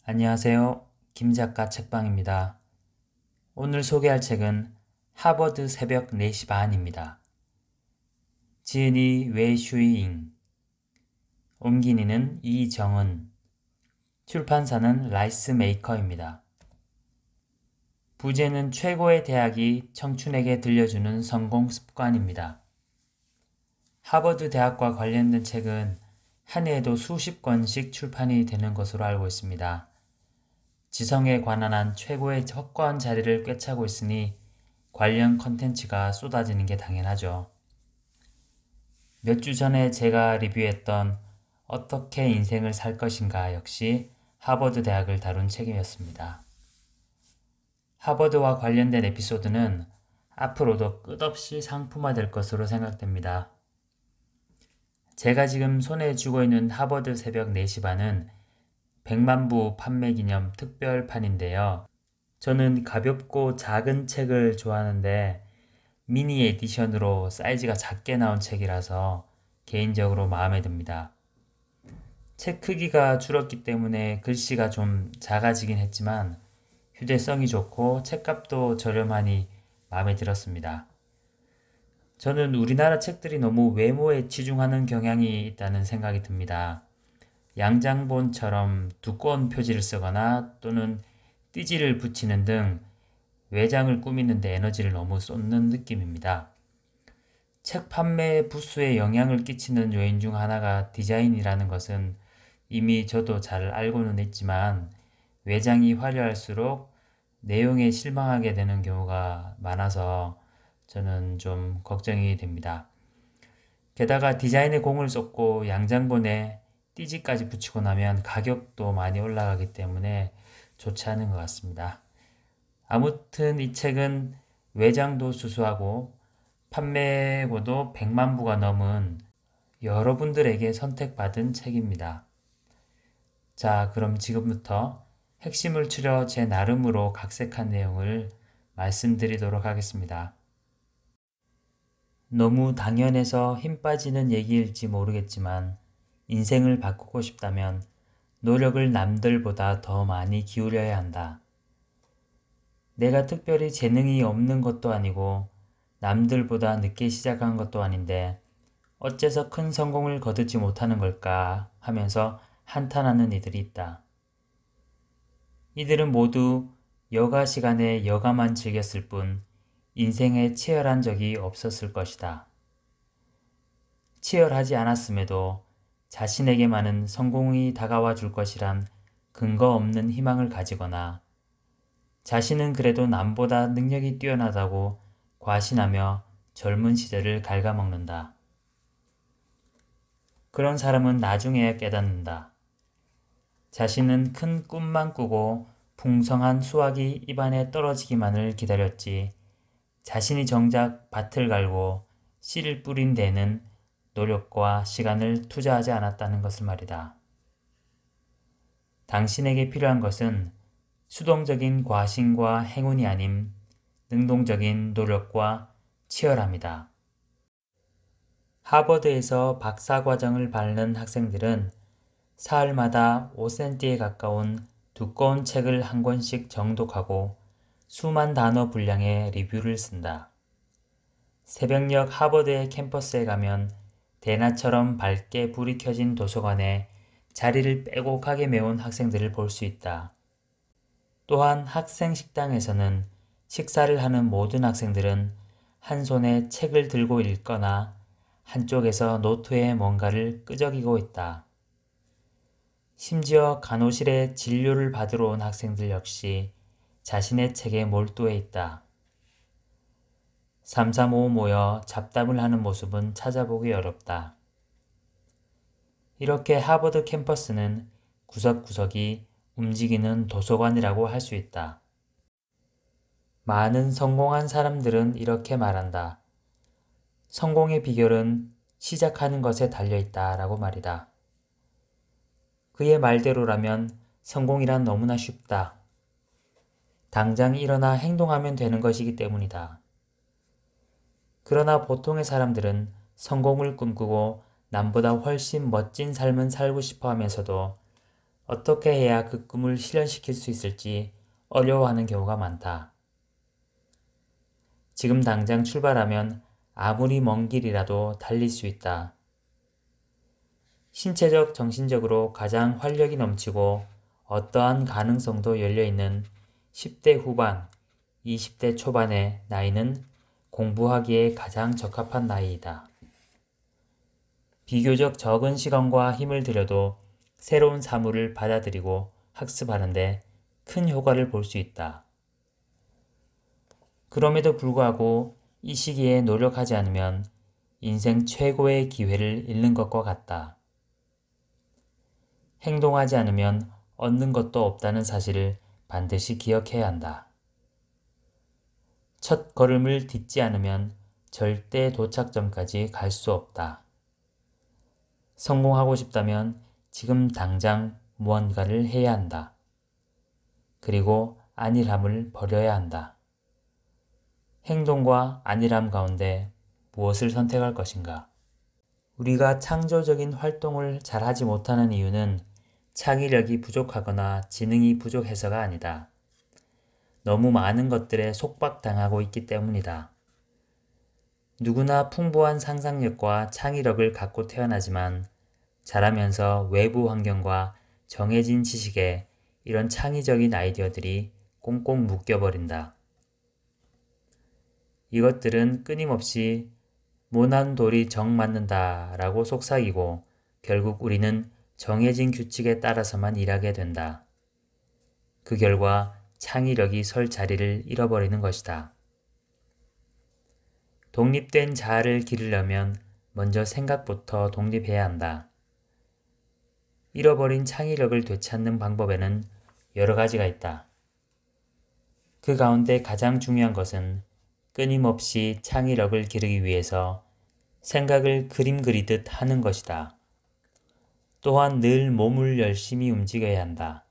안녕하세요. 김작가 책방입니다. 오늘 소개할 책은 하버드 새벽 4시 반입니다. 지은이 웨이슈잉, 옮기니는 이정은, 출판사는 라이스 메이커입니다. 부제는 최고의 대학이 청춘에게 들려주는 성공 습관입니다. 하버드 대학과 관련된 책은 한 해에도 수십 권씩 출판이 되는 것으로 알고 있습니다. 지성에 관한 한 최고의 확고한 자리를 꿰차고 있으니 관련 컨텐츠가 쏟아지는 게 당연하죠. 몇 주 전에 제가 리뷰했던 어떻게 인생을 살 것인가 역시 하버드 대학을 다룬 책이었습니다. 하버드와 관련된 에피소드는 앞으로도 끝없이 상품화될 것으로 생각됩니다. 제가 지금 손에 쥐고 있는 하버드 새벽 4시 반은 100만 부 판매 기념 특별판인데요. 저는 가볍고 작은 책을 좋아하는데 미니 에디션으로 사이즈가 작게 나온 책이라서 개인적으로 마음에 듭니다. 책 크기가 줄었기 때문에 글씨가 좀 작아지긴 했지만 휴대성이 좋고 책값도 저렴하니 마음에 들었습니다. 저는 우리나라 책들이 너무 외모에 치중하는 경향이 있다는 생각이 듭니다. 양장본처럼 두꺼운 표지를 쓰거나 또는 띠지를 붙이는 등 외장을 꾸미는 데 에너지를 너무 쏟는 느낌입니다. 책 판매 부수에 영향을 끼치는 요인 중 하나가 디자인이라는 것은 이미 저도 잘 알고는 있지만 외장이 화려할수록 내용에 실망하게 되는 경우가 많아서 저는 좀 걱정이 됩니다. 게다가 디자인에 공을 쏟고 양장본에 띠지까지 붙이고 나면 가격도 많이 올라가기 때문에 좋지 않은 것 같습니다. 아무튼 이 책은 외장도 수수하고 판매고도 100만 부가 넘은 여러분들에게 선택받은 책입니다. 자, 그럼 지금부터 핵심을 추려 제 나름으로 각색한 내용을 말씀드리도록 하겠습니다. 너무 당연해서 힘 빠지는 얘기일지 모르겠지만 인생을 바꾸고 싶다면 노력을 남들보다 더 많이 기울여야 한다. 내가 특별히 재능이 없는 것도 아니고 남들보다 늦게 시작한 것도 아닌데 어째서 큰 성공을 거두지 못하는 걸까 하면서 한탄하는 이들이 있다. 이들은 모두 여가 시간에 여가만 즐겼을 뿐 인생에 치열한 적이 없었을 것이다. 치열하지 않았음에도 자신에게만은 성공이 다가와 줄 것이란 근거 없는 희망을 가지거나 자신은 그래도 남보다 능력이 뛰어나다고 과신하며 젊은 시절을 갉아먹는다. 그런 사람은 나중에야 깨닫는다. 자신은 큰 꿈만 꾸고 풍성한 수확이 입안에 떨어지기만을 기다렸지 자신이 정작 밭을 갈고 씨를 뿌린 데에는 노력과 시간을 투자하지 않았다는 것을 말이다. 당신에게 필요한 것은 수동적인 과신과 행운이 아님 능동적인 노력과 치열함이다. 하버드에서 박사과정을 밟는 학생들은 사흘마다 5cm에 가까운 두꺼운 책을 한 권씩 정독하고 수만 단어 분량의 리뷰를 쓴다. 새벽녘 하버드의 캠퍼스에 가면 대낮처럼 밝게 불이 켜진 도서관에 자리를 빼곡하게 메운 학생들을 볼 수 있다. 또한 학생 식당에서는 식사를 하는 모든 학생들은 한 손에 책을 들고 읽거나 한쪽에서 노트에 뭔가를 끄적이고 있다. 심지어 간호실에 진료를 받으러 온 학생들 역시 자신의 책에 몰두해 있다. 삼삼오오 모여 잡담을 하는 모습은 찾아보기 어렵다. 이렇게 하버드 캠퍼스는 구석구석이 움직이는 도서관이라고 할 수 있다. 많은 성공한 사람들은 이렇게 말한다. 성공의 비결은 시작하는 것에 달려있다 라고 말이다. 그의 말대로라면 성공이란 너무나 쉽다. 당장 일어나 행동하면 되는 것이기 때문이다. 그러나 보통의 사람들은 성공을 꿈꾸고 남보다 훨씬 멋진 삶은 살고 싶어 하면서도 어떻게 해야 그 꿈을 실현시킬 수 있을지 어려워하는 경우가 많다. 지금 당장 출발하면 아무리 먼 길이라도 달릴 수 있다. 신체적, 정신적으로 가장 활력이 넘치고 어떠한 가능성도 열려있는 10대 후반, 20대 초반의 나이는 공부하기에 가장 적합한 나이이다. 비교적 적은 시간과 힘을 들여도 새로운 사물을 받아들이고 학습하는데 큰 효과를 볼 수 있다. 그럼에도 불구하고 이 시기에 노력하지 않으면 인생 최고의 기회를 잃는 것과 같다. 행동하지 않으면 얻는 것도 없다는 사실을 반드시 기억해야 한다. 첫 걸음을 딛지 않으면 절대 도착점까지 갈 수 없다. 성공하고 싶다면 지금 당장 무언가를 해야 한다. 그리고 안일함을 버려야 한다. 행동과 안일함 가운데 무엇을 선택할 것인가? 우리가 창조적인 활동을 잘하지 못하는 이유는 창의력이 부족하거나 지능이 부족해서가 아니다. 너무 많은 것들에 속박당하고 있기 때문이다. 누구나 풍부한 상상력과 창의력을 갖고 태어나지만 자라면서 외부 환경과 정해진 지식에 이런 창의적인 아이디어들이 꽁꽁 묶여버린다. 이것들은 끊임없이 모난 돌이 정 맞는다 라고 속삭이고 결국 우리는 정해진 규칙에 따라서만 일하게 된다. 그 결과 창의력이 설 자리를 잃어버리는 것이다. 독립된 자아를 기르려면 먼저 생각부터 독립해야 한다. 잃어버린 창의력을 되찾는 방법에는 여러 가지가 있다. 그 가운데 가장 중요한 것은 끊임없이 창의력을 기르기 위해서 생각을 그림 그리듯 하는 것이다. 또한 늘 몸을 열심히 움직여야 한다.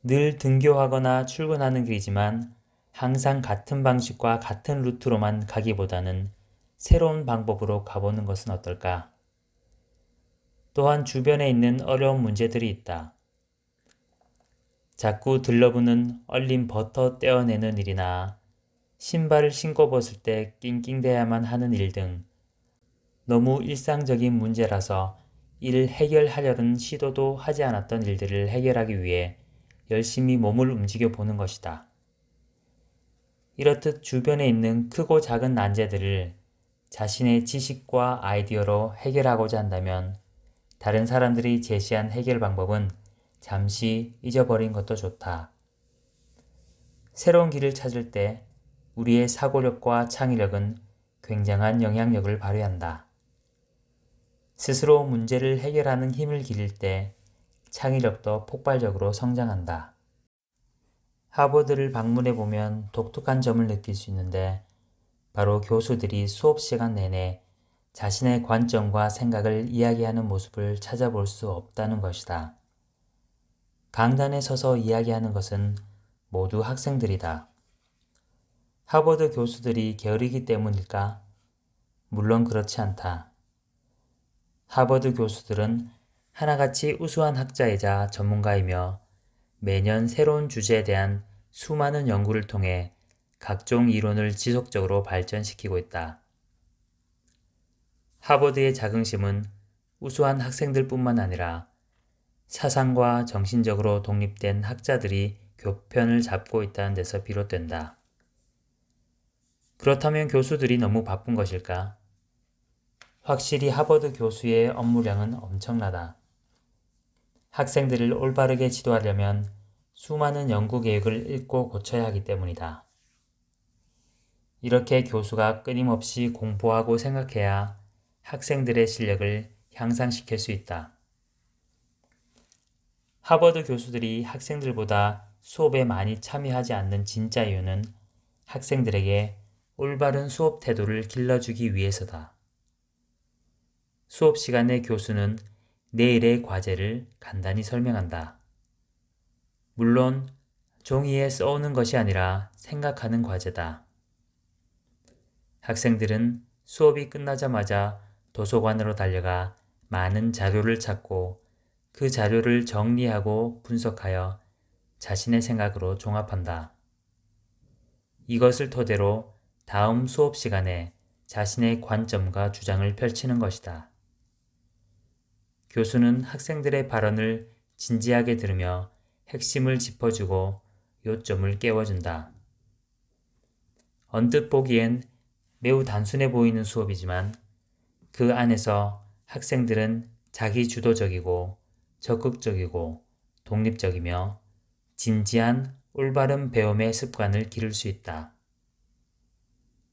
늘 등교하거나 출근하는 길이지만 항상 같은 방식과 같은 루트로만 가기보다는 새로운 방법으로 가보는 것은 어떨까? 또한 주변에 있는 어려운 문제들이 있다. 자꾸 들러붙는 얼린 버터 떼어내는 일이나 신발을 신고 벗을 때 낑낑대야만 하는 일 등 너무 일상적인 문제라서 이를 해결하려는 시도도 하지 않았던 일들을 해결하기 위해 열심히 몸을 움직여 보는 것이다. 이렇듯 주변에 있는 크고 작은 난제들을 자신의 지식과 아이디어로 해결하고자 한다면 다른 사람들이 제시한 해결 방법은 잠시 잊어버린 것도 좋다. 새로운 길을 찾을 때 우리의 사고력과 창의력은 굉장한 영향력을 발휘한다. 스스로 문제를 해결하는 힘을 기를 때 창의력도 폭발적으로 성장한다. 하버드를 방문해 보면 독특한 점을 느낄 수 있는데 바로 교수들이 수업 시간 내내 자신의 관점과 생각을 이야기하는 모습을 찾아볼 수 없다는 것이다. 강단에 서서 이야기하는 것은 모두 학생들이다. 하버드 교수들이 게으르기 때문일까? 물론 그렇지 않다. 하버드 교수들은 하나같이 우수한 학자이자 전문가이며 매년 새로운 주제에 대한 수많은 연구를 통해 각종 이론을 지속적으로 발전시키고 있다. 하버드의 자긍심은 우수한 학생들뿐만 아니라 사상과 정신적으로 독립된 학자들이 교편을 잡고 있다는 데서 비롯된다. 그렇다면 교수들이 너무 바쁜 것일까? 확실히 하버드 교수의 업무량은 엄청나다. 학생들을 올바르게 지도하려면 수많은 연구 계획을 읽고 고쳐야 하기 때문이다. 이렇게 교수가 끊임없이 공부하고 생각해야 학생들의 실력을 향상시킬 수 있다. 하버드 교수들이 학생들보다 수업에 많이 참여하지 않는 진짜 이유는 학생들에게 올바른 수업 태도를 길러주기 위해서다. 수업 시간에 교수는 내일의 과제를 간단히 설명한다. 물론 종이에 써오는 것이 아니라 생각하는 과제다. 학생들은 수업이 끝나자마자 도서관으로 달려가 많은 자료를 찾고 그 자료를 정리하고 분석하여 자신의 생각으로 종합한다. 이것을 토대로 다음 수업 시간에 자신의 관점과 주장을 펼치는 것이다. 교수는 학생들의 발언을 진지하게 들으며 핵심을 짚어주고 요점을 깨워준다. 언뜻 보기엔 매우 단순해 보이는 수업이지만 그 안에서 학생들은 자기 주도적이고 적극적이고 독립적이며 진지한 올바른 배움의 습관을 기를 수 있다.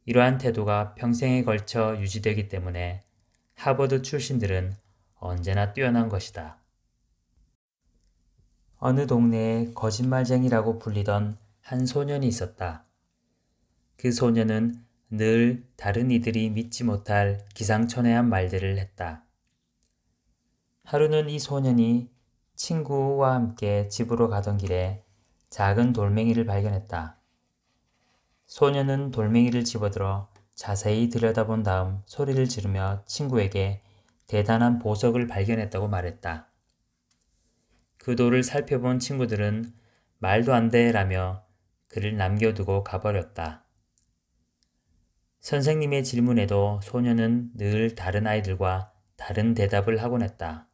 이러한 태도가 평생에 걸쳐 유지되기 때문에 하버드 출신들은 언제나 뛰어난 것이다. 어느 동네에 거짓말쟁이라고 불리던 한 소년이 있었다. 그 소년은 늘 다른 이들이 믿지 못할 기상천외한 말들을 했다. 하루는 이 소년이 친구와 함께 집으로 가던 길에 작은 돌멩이를 발견했다. 소년은 돌멩이를 집어들어 자세히 들여다본 다음 소리를 지르며 친구에게 대단한 보석을 발견했다고 말했다. 그 돌을 살펴본 친구들은 말도 안 돼 라며 그를 남겨두고 가버렸다. 선생님의 질문에도 소년은 늘 다른 아이들과 다른 대답을 하곤 했다.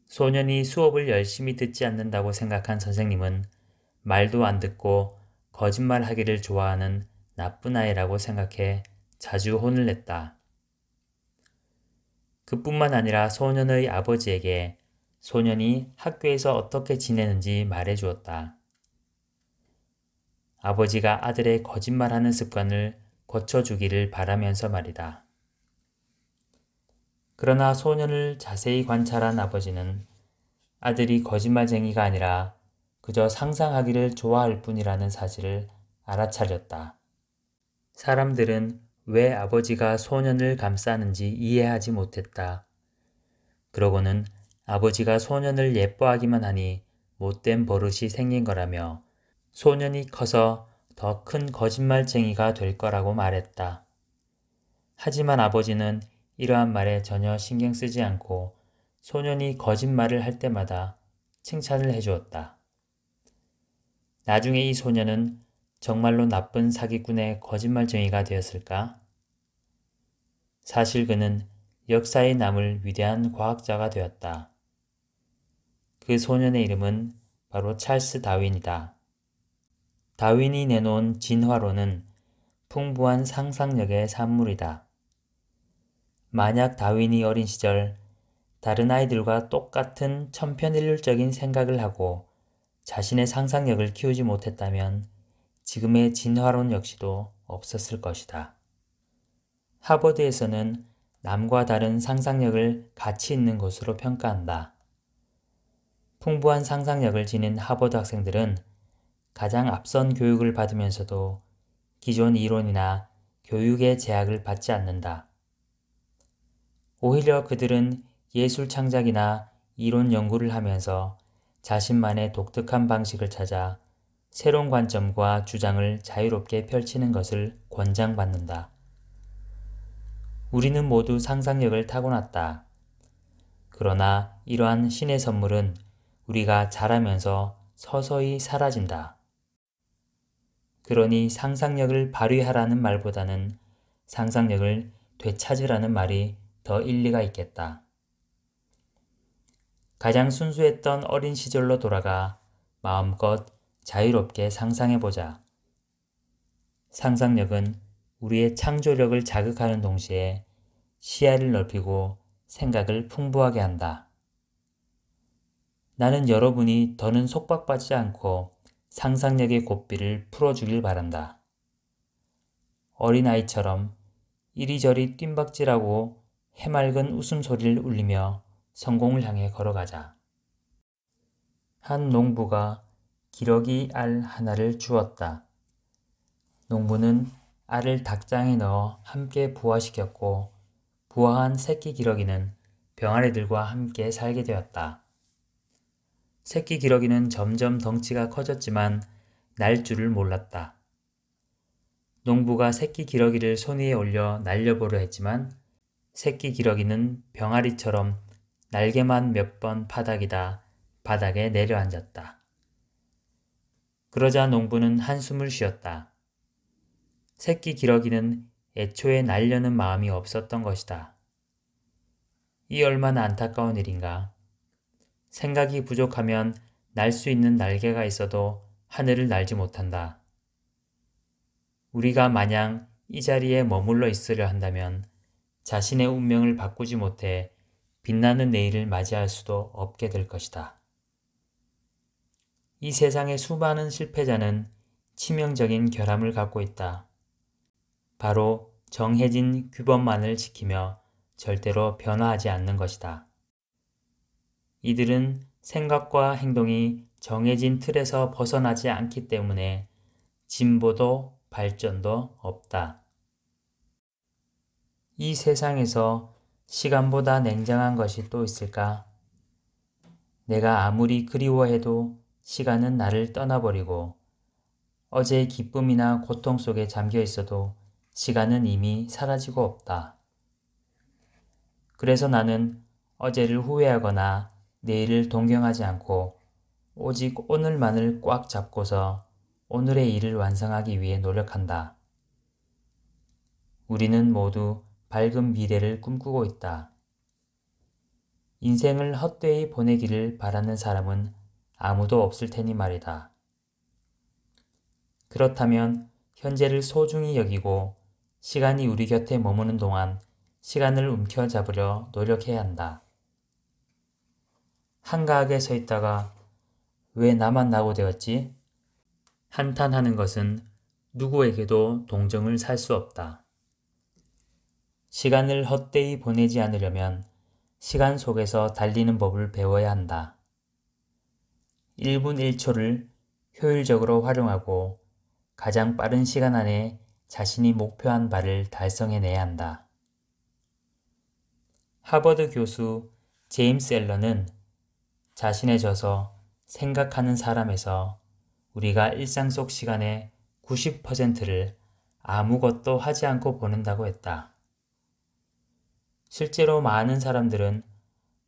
소년이 수업을 열심히 듣지 않는다고 생각한 선생님은 말도 안 듣고 거짓말하기를 좋아하는 나쁜 아이라고 생각해 자주 혼을 냈다. 그뿐만 아니라 소년의 아버지에게 소년이 학교에서 어떻게 지내는지 말해 주었다. 아버지가 아들의 거짓말하는 습관을 고쳐주기를 바라면서 말이다. 그러나 소년을 자세히 관찰한 아버지는 아들이 거짓말쟁이가 아니라 그저 상상하기를 좋아할 뿐이라는 사실을 알아차렸다. 사람들은 왜 아버지가 소년을 감싸는지 이해하지 못했다. 그러고는 아버지가 소년을 예뻐하기만 하니 못된 버릇이 생긴 거라며 소년이 커서 더 큰 거짓말쟁이가 될 거라고 말했다. 하지만 아버지는 이러한 말에 전혀 신경 쓰지 않고 소년이 거짓말을 할 때마다 칭찬을 해주었다. 나중에 이 소년은 정말로 나쁜 사기꾼의 거짓말쟁이가 되었을까? 사실 그는 역사에 남을 위대한 과학자가 되었다. 그 소년의 이름은 바로 찰스 다윈이다. 다윈이 내놓은 진화론은 풍부한 상상력의 산물이다. 만약 다윈이 어린 시절 다른 아이들과 똑같은 천편일률적인 생각을 하고 자신의 상상력을 키우지 못했다면 지금의 진화론 역시도 없었을 것이다. 하버드에서는 남과 다른 상상력을 가치 있는 것으로 평가한다. 풍부한 상상력을 지닌 하버드 학생들은 가장 앞선 교육을 받으면서도 기존 이론이나 교육의 제약을 받지 않는다. 오히려 그들은 예술 창작이나 이론 연구를 하면서 자신만의 독특한 방식을 찾아 새로운 관점과 주장을 자유롭게 펼치는 것을 권장받는다. 우리는 모두 상상력을 타고났다. 그러나 이러한 신의 선물은 우리가 자라면서 서서히 사라진다. 그러니 상상력을 발휘하라는 말보다는 상상력을 되찾으라는 말이 더 일리가 있겠다. 가장 순수했던 어린 시절로 돌아가 마음껏 자유롭게 상상해보자. 상상력은 우리의 창조력을 자극하는 동시에 시야를 넓히고 생각을 풍부하게 한다. 나는 여러분이 더는 속박받지 않고 상상력의 고삐를 풀어주길 바란다. 어린아이처럼 이리저리 뜀박질하고 해맑은 웃음소리를 울리며 성공을 향해 걸어가자. 한 농부가 기러기 알 하나를 주었다. 농부는 알을 닭장에 넣어 함께 부화시켰고 부화한 새끼 기러기는 병아리들과 함께 살게 되었다. 새끼 기러기는 점점 덩치가 커졌지만 날 줄을 몰랐다. 농부가 새끼 기러기를 손 위에 올려 날려보려 했지만 새끼 기러기는 병아리처럼 날개만 몇 번 파닥이다 바닥에 내려앉았다. 그러자 농부는 한숨을 쉬었다. 새끼 기러기는 애초에 날려는 마음이 없었던 것이다. 이 얼마나 안타까운 일인가. 생각이 부족하면 날 수 있는 날개가 있어도 하늘을 날지 못한다. 우리가 마냥 이 자리에 머물러 있으려 한다면 자신의 운명을 바꾸지 못해 빛나는 내일을 맞이할 수도 없게 될 것이다. 이 세상의 수많은 실패자는 치명적인 결함을 갖고 있다. 바로 정해진 규범만을 지키며 절대로 변화하지 않는 것이다. 이들은 생각과 행동이 정해진 틀에서 벗어나지 않기 때문에 진보도 발전도 없다. 이 세상에서 시간보다 냉정한 것이 또 있을까? 내가 아무리 그리워해도 시간은 나를 떠나버리고 어제의 기쁨이나 고통 속에 잠겨 있어도 시간은 이미 사라지고 없다. 그래서 나는 어제를 후회하거나 내일을 동경하지 않고 오직 오늘만을 꽉 잡고서 오늘의 일을 완성하기 위해 노력한다. 우리는 모두 밝은 미래를 꿈꾸고 있다. 인생을 헛되이 보내기를 바라는 사람은 아무도 없을 테니 말이다. 그렇다면 현재를 소중히 여기고 시간이 우리 곁에 머무는 동안 시간을 움켜잡으려 노력해야 한다. 한가하게 서 있다가 왜 나만 낙오되었지? 한탄하는 것은 누구에게도 동정을 살 수 없다. 시간을 헛되이 보내지 않으려면 시간 속에서 달리는 법을 배워야 한다. 1분 1초를 효율적으로 활용하고 가장 빠른 시간 안에 자신이 목표한 바를 달성해내야 한다. 하버드 교수 제임스 앨런은 자신의 저서 생각하는 사람에서 우리가 일상 속 시간의 90%를 아무것도 하지 않고 보낸다고 했다. 실제로 많은 사람들은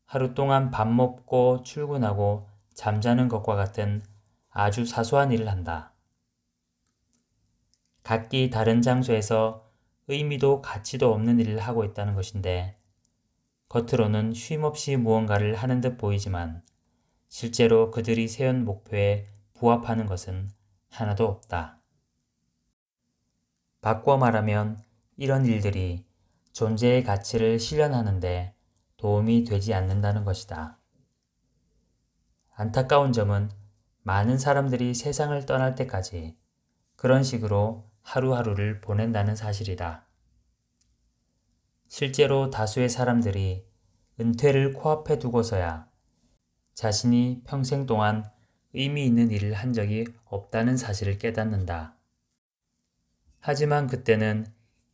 하루 동안 밥 먹고 출근하고 잠자는 것과 같은 아주 사소한 일을 한다. 각기 다른 장소에서 의미도 가치도 없는 일을 하고 있다는 것인데 겉으로는 쉼없이 무언가를 하는 듯 보이지만 실제로 그들이 세운 목표에 부합하는 것은 하나도 없다. 바꿔 말하면 이런 일들이 존재의 가치를 실현하는데 도움이 되지 않는다는 것이다. 안타까운 점은 많은 사람들이 세상을 떠날 때까지 그런 식으로 하루하루를 보낸다는 사실이다. 실제로 다수의 사람들이 은퇴를 코앞에 두고서야 자신이 평생 동안 의미 있는 일을 한 적이 없다는 사실을 깨닫는다. 하지만 그때는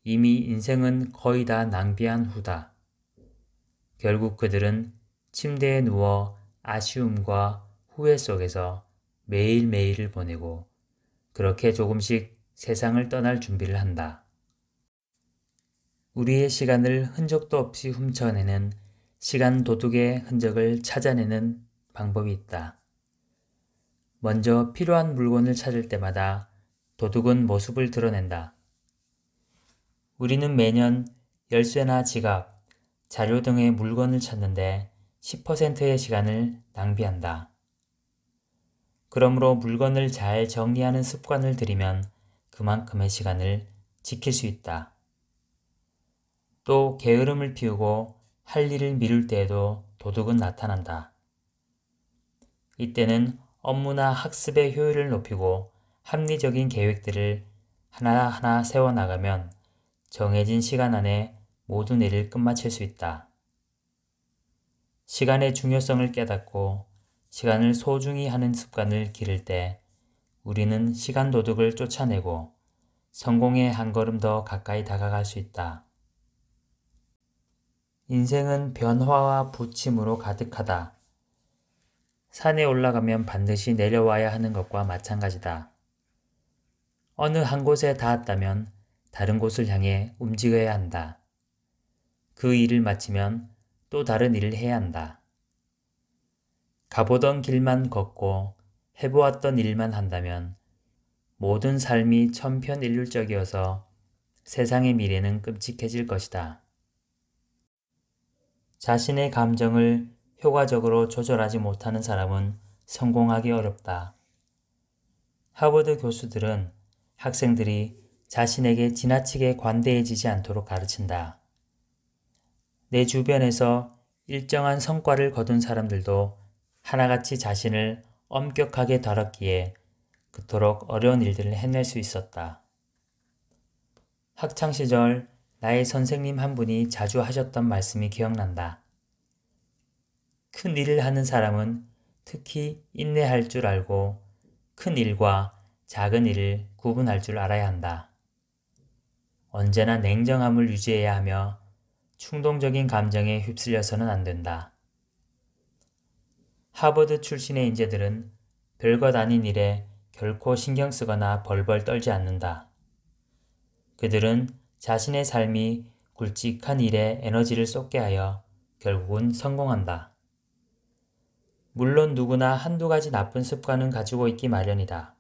이미 인생은 거의 다 낭비한 후다. 결국 그들은 침대에 누워 아쉬움과 후회 속에서 매일매일을 보내고 그렇게 조금씩 세상을 떠날 준비를 한다. 우리의 시간을 흔적도 없이 훔쳐내는 시간 도둑의 흔적을 찾아내는 방법이 있다. 먼저 필요한 물건을 찾을 때마다 도둑은 모습을 드러낸다. 우리는 매년 열쇠나 지갑, 자료 등의 물건을 찾는데 10%의 시간을 낭비한다. 그러므로 물건을 잘 정리하는 습관을 들이면 그만큼의 시간을 지킬 수 있다. 또 게으름을 피우고 할 일을 미룰 때에도 도둑은 나타난다. 이때는 업무나 학습의 효율을 높이고 합리적인 계획들을 하나하나 세워나가면 정해진 시간 안에 모든 일을 끝마칠 수 있다. 시간의 중요성을 깨닫고 시간을 소중히 하는 습관을 기를 때 우리는 시간 도둑을 쫓아내고 성공에 한 걸음 더 가까이 다가갈 수 있다. 인생은 변화와 부침으로 가득하다. 산에 올라가면 반드시 내려와야 하는 것과 마찬가지다. 어느 한 곳에 닿았다면 다른 곳을 향해 움직여야 한다. 그 일을 마치면 또 다른 일을 해야 한다. 가보던 길만 걷고 해보았던 일만 한다면 모든 삶이 천편일률적이어서 세상의 미래는 끔찍해질 것이다. 자신의 감정을 효과적으로 조절하지 못하는 사람은 성공하기 어렵다. 하버드 교수들은 학생들이 자신에게 지나치게 관대해지지 않도록 가르친다. 내 주변에서 일정한 성과를 거둔 사람들도 하나같이 자신을 엄격하게 다뤘기에 그토록 어려운 일들을 해낼 수 있었다. 학창시절 나의 선생님 한 분이 자주 하셨던 말씀이 기억난다. 큰 일을 하는 사람은 특히 인내할 줄 알고 큰 일과 작은 일을 구분할 줄 알아야 한다. 언제나 냉정함을 유지해야 하며 충동적인 감정에 휩쓸려서는 안 된다. 하버드 출신의 인재들은 별것 아닌 일에 결코 신경 쓰거나 벌벌 떨지 않는다. 그들은 자신의 삶이 굵직한 일에 에너지를 쏟게 하여 결국은 성공한다. 물론 누구나 한두 가지 나쁜 습관은 가지고 있기 마련이다.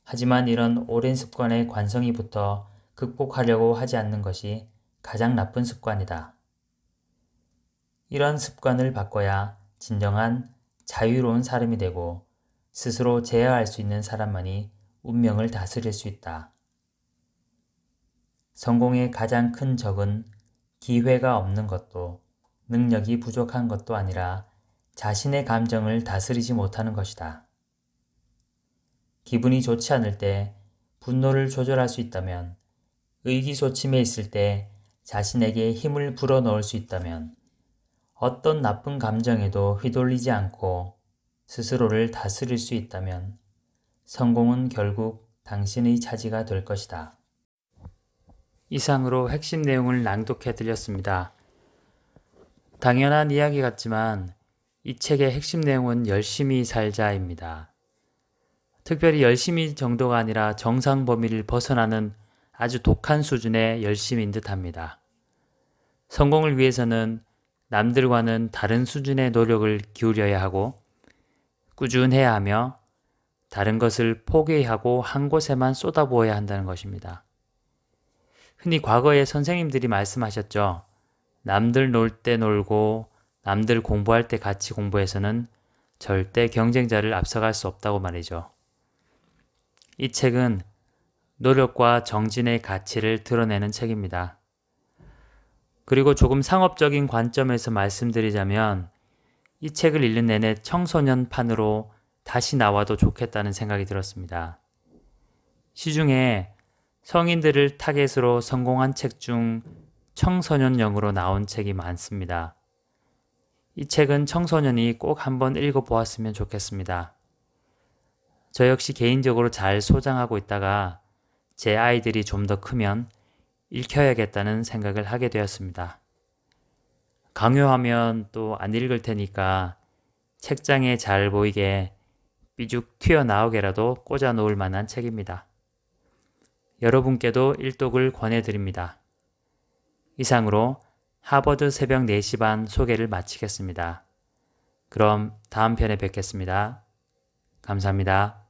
하지만 이런 오랜 습관에 관성이 붙어 극복하려고 하지 않는 것이 가장 나쁜 습관이다. 이런 습관을 바꿔야 진정한 자유로운 사람이 되고 스스로 제어할 수 있는 사람만이 운명을 다스릴 수 있다. 성공의 가장 큰 적은 기회가 없는 것도 능력이 부족한 것도 아니라 자신의 감정을 다스리지 못하는 것이다. 기분이 좋지 않을 때 분노를 조절할 수 있다면, 의기소침해 있을 때 자신에게 힘을 불어넣을 수 있다면, 어떤 나쁜 감정에도 휘둘리지 않고 스스로를 다스릴 수 있다면 성공은 결국 당신의 차지가 될 것이다. 이상으로 핵심 내용을 낭독해 드렸습니다. 당연한 이야기 같지만 이 책의 핵심 내용은 열심히 살자입니다. 특별히 열심히 정도가 아니라 정상 범위를 벗어나는 아주 독한 수준의 열심인 듯합니다. 성공을 위해서는 남들과는 다른 수준의 노력을 기울여야 하고 꾸준해야 하며 다른 것을 포기하고 한 곳에만 쏟아부어야 한다는 것입니다. 흔히 과거에 선생님들이 말씀하셨죠. 남들 놀 때 놀고 남들 공부할 때 같이 공부해서는 절대 경쟁자를 앞서갈 수 없다고 말이죠. 이 책은 노력과 정진의 가치를 드러내는 책입니다. 그리고 조금 상업적인 관점에서 말씀드리자면 이 책을 읽는 내내 청소년판으로 다시 나와도 좋겠다는 생각이 들었습니다. 시중에 성인들을 타겟으로 성공한 책 중 청소년용으로 나온 책이 많습니다. 이 책은 청소년이 꼭 한번 읽어보았으면 좋겠습니다. 저 역시 개인적으로 잘 소장하고 있다가 제 아이들이 좀 더 크면 읽혀야겠다는 생각을 하게 되었습니다. 강요하면 또 안 읽을 테니까 책장에 잘 보이게 삐죽 튀어나오게라도 꽂아 놓을 만한 책입니다. 여러분께도 일독을 권해드립니다. 이상으로 하버드 새벽 4시 반 소개를 마치겠습니다. 그럼 다음 편에 뵙겠습니다. 감사합니다.